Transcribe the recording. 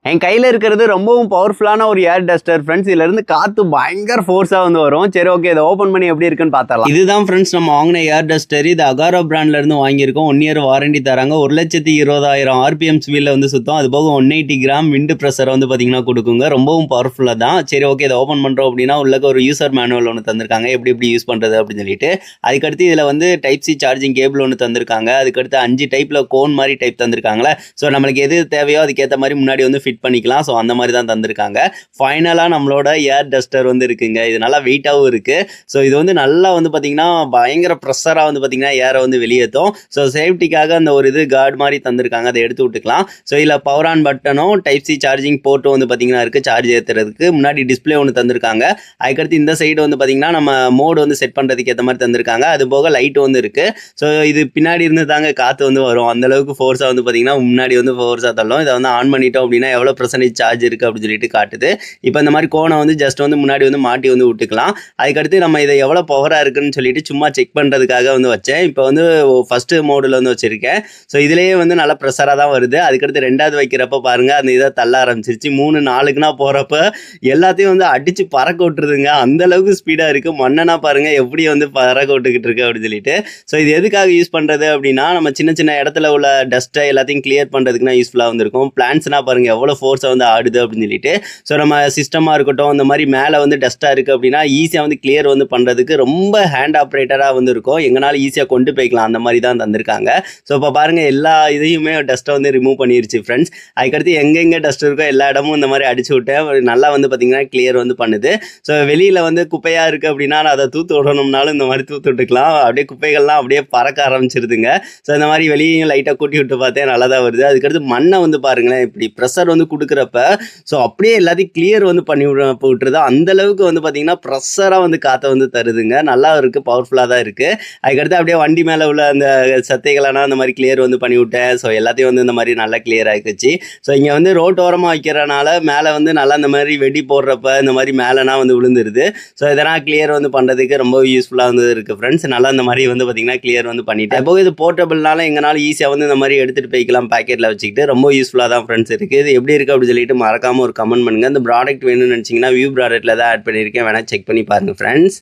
என் கையில் இருக்கிறது ரொம்பவும் பவர்ஃபுல்லான ஒரு ஏர் டஸ்டர் ஃப்ரெண்ட்ஸ். இதுலேருந்து காற்று பயங்கர ஃபோர்ஸாக வந்து வரும். சரி, ஓகே, இதை ஓப்பன் பண்ணி எப்படி இருக்குன்னு பார்த்தலாம். இதுதான் ஃப்ரெண்ட்ஸ் நம்ம வாங்கின ஏர் டஸ்டர். இது அகாரோ பிராண்ட்லேருந்து வாங்கியிருக்கோம். 1 இயர் வாரண்டி தராங்க. 1,20,000 RPM ஸ்பீடில் வந்து சுத்தம். அது போக 180 கிராம் விண்டு ப்ரெஷர் வந்து பார்த்தீங்கன்னா கொடுக்குங்க. ரொம்பவும் பவர்ஃபுல்லாக தான். சரி, ஓகே, இதை ஓப்பன் பண்ணுறோம் அப்படின்னா உள்ளக்க ஒரு யூசர் மேனுவல் ஒன்று தந்திருக்காங்க, எப்படி யூஸ் பண்ணுறது அப்படின்னு சொல்லிட்டு. அதுக்கடுத்து இதில் வந்து டைப் சி சார்ஜிங் கேபிள் ஒன்று தந்திருக்காங்க. அதுக்கடுத்து 5 டைப்பில் கோன் மாதிரி டைப் தந்திருக்காங்களே. ஸோ நம்மளுக்கு எது தேவையோ அதுக்கேற்ற மாதிரி முன்னாடி வந்து ஃபிட் பண்ணிக்கலாம். ஸோ அந்த மாதிரி தான் தந்திருக்காங்க. ஃபைனலாக நம்மளோட ஏர் டஸ்டர் வந்து இருக்குங்க. இது நல்லா வெயிட்டாகவும் இருக்குது. ஸோ இது வந்து நல்லா வந்து பார்த்திங்கன்னா பயங்கர ப்ரெஷராக வந்து பார்த்திங்கன்னா ஏரை வந்து வெளியேற்றும். ஸோ சேஃப்டிக்காக அந்த ஒரு இது கார்டு மாதிரி தந்திருக்காங்க, அதை எடுத்து விட்டுக்கலாம். ஸோ இதில் பவர் ஆன் பட்டனும் டைப் சி சார்ஜிங் போர்ட்டும் வந்து பார்த்திங்கன்னா இருக்குது. சார்ஜ் ஏற்றுறதுக்கு முன்னாடி டிஸ்பிளே ஒன்று தந்திருக்காங்க. அதுக்கடுத்து இந்த சைடு வந்து பார்த்திங்கன்னா நம்ம மோடு வந்து செட் பண்ணுறதுக்கு ஏற்ற மாதிரி தந்திருக்காங்க. அது போக லைட்டு வந்து இருக்குது. ஸோ இது பின்னாடி இருந்து தாங்க காற்று வந்து வரும். அந்தளவுக்கு ஃபோர்ஸாக வந்து பார்த்திங்கன்னா முன்னாடி வந்து ஃபோர்ஸாக தள்ளும். இதை வந்து ஆன் பண்ணிட்டோம் அப்படின்னா எவ்வளோ % சார்ஜ் இருக்குது அப்படின்னு சொல்லிட்டு காட்டுது. இப்போ இந்த மாதிரி கோனை வந்து ஜஸ்ட் வந்து முன்னாடி வந்து மாட்டி வந்து விட்டுக்கலாம். அதுக்கடுத்து நம்ம இதை எவ்வளோ பவராக இருக்குன்னு சொல்லிட்டு சும்மா செக் பண்ணுறதுக்காக வந்து வச்சேன். இப்போ வந்து ஃபஸ்ட்டு மோடில் வந்து வச்சுருக்கேன். ஸோ இதுலேயே வந்து நல்லா ப்ரெஷராக தான் வருது. அதுக்கடுத்து 2வது வைக்கிறப்ப பாருங்கள் அந்த இதை தள்ள ஆரம்பிச்சிருச்சு. 3, 4க்குனா போகிறப்ப எல்லாத்தையும் வந்து அடித்து பறக்க விட்டுருதுங்க. அந்தளவுக்கு ஸ்பீடாக இருக்குது. மண்ணனா பாருங்கள் எப்படி வந்து பறக்க விட்டுக்கிட்டு இருக்கு அப்படின்னு சொல்லிட்டு. ஸோ இது எதுக்காக யூஸ் பண்ணுறது அப்படின்னா நம்ம சின்ன சின்ன இடத்துல உள்ள டஸ்ட்டை எல்லாத்தையும் கிளியர் பண்ணுறதுக்குனா யூஸ்ஃபுல்லாக வந்துருக்கும். பிளான்ட்ஸ்னா பாருங்கள் எவ்வளோ ஃபோர்ஸாக வந்து ஆடுது அப்படின்னு சொல்லிட்டு. ஸோ நம்ம சிஸ்டமாக இருக்கட்டும், இந்த மாதிரி மேலே வந்து டஸ்ட்டாக இருக்குது அப்படின்னா ஈஸியாக வந்து கிளியர் வந்து பண்ணுறதுக்கு ரொம்ப ஹேண்ட் ஆப்ரேட்டராக வந்து இருக்கும். எங்கனாலும் ஈஸியாக கொண்டு போய்க்கலாம். அந்த மாதிரி தான் தந்திருக்காங்க. ஸோ இப்போ பாருங்கள் எல்லா இதையுமே டஸ்ட்டை வந்து ரிமூவ் பண்ணிருச்சு ஃப்ரெண்ட்ஸ். அதுக்கடுத்து எங்கெங்கே டஸ்ட் இருக்கோ எல்லா இடமும் இந்த மாதிரி அடிச்சு விட்டேன். நல்லா வந்து பார்த்திங்கன்னா கிளியர் வந்து பண்ணுது. ஸோ வெளியில் வந்து குப்பையாக இருக்குது அப்படின்னா அதை தூத்து விடணும்னாலும் இந்த மாதிரி தூத்து விட்டுக்கலாம். அப்படியே குப்பைகள்லாம் அப்படியே பறக்க ஆரம்பிச்சிருதுங்க. ஸோ இந்த மாதிரி வெளியையும் லைட்டாக கூட்டி விட்டு பார்த்தேன், நல்லா தான் வருது. அதுக்கடுத்து மண்ணை வந்து பாருங்களேன் இப்படி ப்ரெஷர் வந்து கொடுக்குறப்ப ஸோ அப்படியே எல்லாத்தையும் கிளியர் வந்து பண்ணி விட்டுருது. அந்தளவுக்கு வந்து பார்த்திங்கன்னா ப்ரெஷராக வந்து காற்றை வந்து தருதுங்க. நல்லா இருக்குது, பவர்ஃபுல்லாக தான் இருக்குது. அதுக்கடுத்து அப்படியே வண்டி மேலே உள்ள அந்த சத்தைகளெல்லாம் அந்த மாதிரி கிளியர் வந்து பண்ணி விட்டேன். ஸோ எல்லாத்தையும் வந்து இந்த மாதிரி நல்லா கிளியர் ஆகிடுச்சு. ஸோ இங்கே வந்து ரோட்டோரமாக வைக்கிறனால மேலே வந்து நல்லா இந்த மாதிரி வெடி போடுறப்ப இந்த மாதிரி மேலேனா வந்து விழுந்துருது. ஸோ இதெல்லாம் கிளியர் வந்து பண்ணுறதுக்கு ரொம்ப யூஸ்ஃபுல்லாக வந்து இருக்குது ஃப்ரெண்ட்ஸ். நல்லா இந்த மாதிரி வந்து பார்த்திங்கன்னா கிளியர் வந்து பண்ணிவிட்டேன். இப்போ இது போர்ட்டபிள்னால எங்கனாலும் ஈஸியாக வந்து இந்த மாதிரி எடுத்துகிட்டு போய்க்கலாம் பேக்கெட்டில் வச்சுக்கிட்டு. ரொம்ப யூஸ்ஃபுல்லாக தான் ஃப்ரெண்ட்ஸ் இருக்குது. இது எப்படி இருக்குது அப்படின்னு சொல்லிட்டு மறக்காமல் ஒரு கமெண்ட் பண்ணுங்கள். இந்த ப்ராடக்ட் வேணும்னு நினச்சிங்கன்னா வியூ ப்ராடக்ட்டில் தான் ஆட் பண்ணியிருக்கேன், வேணால் செக் பண்ணி பாருங்கள் ஃப்ரெண்ட்ஸ்.